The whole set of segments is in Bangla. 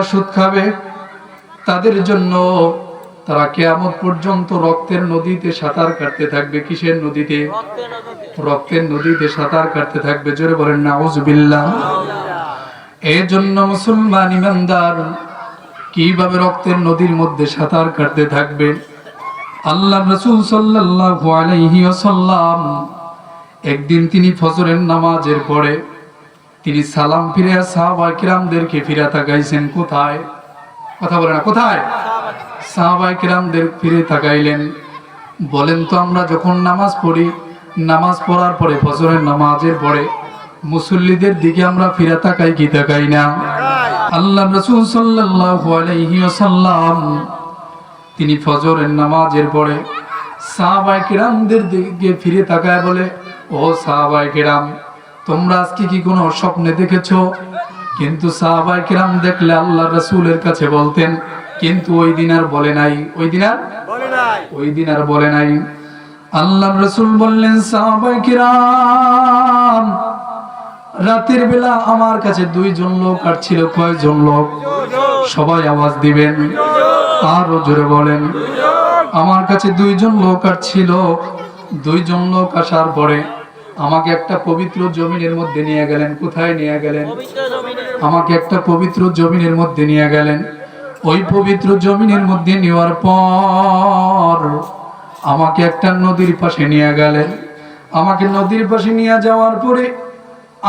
সুদ খাবে তাদের জন্য তারা কিয়ামত পর্যন্ত রক্তের নদীতে সাঁতার কাটতে থাকবে। কিসের নদীতে? রক্তের নদীতে সাঁতার কাটতে থাকবে। জোরে বলেন নাউজুবিল্লাহ। এই জন্য মুসলমান ইমানদার কিভাবে রক্তের নদীর মধ্যে সাঁতার কাটতে থাকবে? আল্লাহ রাসূল সাল্লাল্লাহু আলাইহি ওয়াসাল্লাম একদিন তিনি ফজরের নামাজের পরে তিনি সালাম ফিরে সাহাবায়ে কিরামদেরকে ফিরে তাকাইছেন। কোথায়? কথা বলে না, কোথায়? সাহাবায়ে কিরামদের ফিরে তাকাইলেন। বলেন তো, আমরা যখন নামাজ পড়ি, নামাজ পড়ার পরে ফজরের নামাজের পরে মুসল্লিদের দিকে আমরা ফিরে তাকাই কি তাকাই না? আল্লাহ রাসূল সাল্লাল্লাহু আলাইহি ওয়াসাল্লাম তিনি ফজরের নামাজের পরে সাহাবায়ে কিরামদের দিকে ফিরে তাকায় বলে, ও সাহাবায়ে কিরাম, তোমরা আজকে কি কোনো স্বপ্নে দেখেছো? কিন্তু সাহাবায়ে কিরাম দেখলে আল্লাহ রাসূলের কাছে বলতেন, কিন্তু ওই দিন আর বলে নাই। ওই দিন আর বলে নাই। আল্লাহ রাসূল বললেন, সাহাবায়ে কিরাম, রাতের বেলা আমার কাছে দুইজন লোক আসছিল। কয়জন লোক? সবাই আওয়াজ দিবেন, আরো জোরে বলেন। আমার কাছে দুইজন লোক আসছিল। দুইজন লোক আসার পরে আমাকে একটা পবিত্র জমিনের মধ্যে নিয়ে গেলেন। কোথায় নিয়ে গেলেন? আমাকে একটা পবিত্র জমিনের মধ্যে নিয়ে গেলেন। ওই পবিত্র জমিনের মধ্যে নেওয়ার পর আমাকে একটা নদীর পাশে নিয়ে গেলেন। আমাকে নদীর পাশে নিয়ে যাওয়ার পরে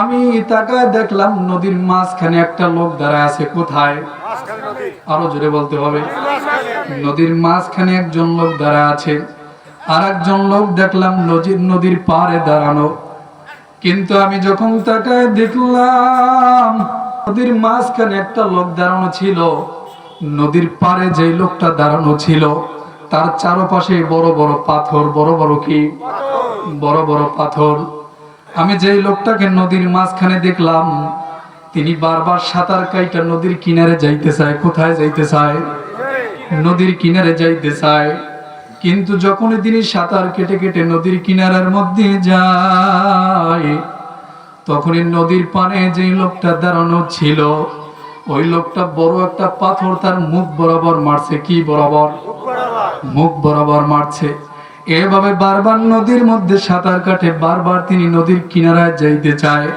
আমি তাকায় দেখলাম নদীর মাঝখানে একটা লোক দাঁড়ায় আছে। কোথায়? আরো জোরে বলতে হবে। নদীর মাঝখানে একজন লোক দাঁড়ায় আছে। আর একজন লোক দেখলাম নদীর পাড়ে দাঁড়ানো। কিন্তু আমি যখন তাকায় দেখলাম নদীর মাঝখানে একটা লোক দাঁড়ানো ছিল। নদীর পাড়ে যে লোকটা দাঁড়ানো ছিল তার চারপাশে বড় বড় পাথর। বড় বড় কি? বড় বড় পাথর। আমি যেই লোকটাকে নদীর মাঝখানে দেখলাম তিনি বারবার সাঁতার কাইটা নদীর কিনারে যাইতে চায়। কোথায় যাইতে চায়? নদীর কিনারে যাইতে চায়। কিন্তু যখনই তিনি সাঁতার কেটে কেটে নদীর কিনারার মধ্যে যায়, তখনই নদীর পানে যেই লোকটা দাঁড়ানো ছিল ওই লোকটা বড় একটা পাথর তার মুখ বরাবর মারছে। কি বরাবর? মুখ বরাবর মারছে। এভাবে বারবার নদীর মধ্যে সাঁতার কাটে, বারবার তিনি নদীর কিনারায় যাইতে চায়।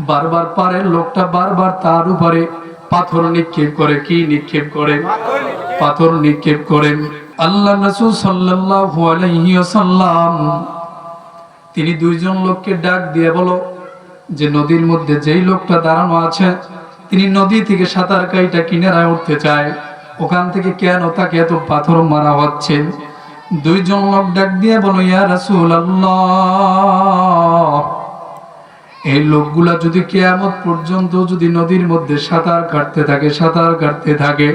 বারবার পারের লোকটা বারবার তার উপরে পাথর নিক্ষেপ করে। কি নিক্ষেপ করে? পাথর নিক্ষেপ করেন। আল্লাহ রাসূল সাল্লাল্লাহু আলাইহি ওয়াসাল্লাম তিনি দুইজন লোককে ডাক দিয়ে বলো যে নদীর মধ্যে যেই লোকটা দাঁড়ানো আছে তিনি নদী থেকে সাঁতার কাইটা কিনারায় উঠতে চায়, ওখান থেকে কেন তাকে এত পাথর মারা হচ্ছে? দুইজন লোক ডাক দিয়ে বলো, ইয়া রাসূলুল্লাহ, এই লোকগুলা যদি কিয়ামত পর্যন্ত যদি নদীর মধ্যে সাঁতার কাটতে থাকে,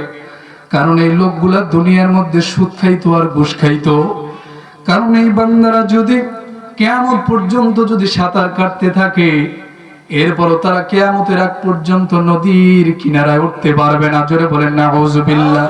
কারণ এই লোকগুলা দুনিয়ার মধ্যে সুদ খাইতো আর ঘুষ খাইতো। কারণ এই বান্দারা যদি কিয়ামত পর্যন্ত যদি সাঁতার কাটতে থাকে, এরপরও তারা কিয়ামতের আগ পর্যন্ত নদীর কিনারায় উঠতে পারবে না। জোরে বলেন নাউজুবিল্লাহ।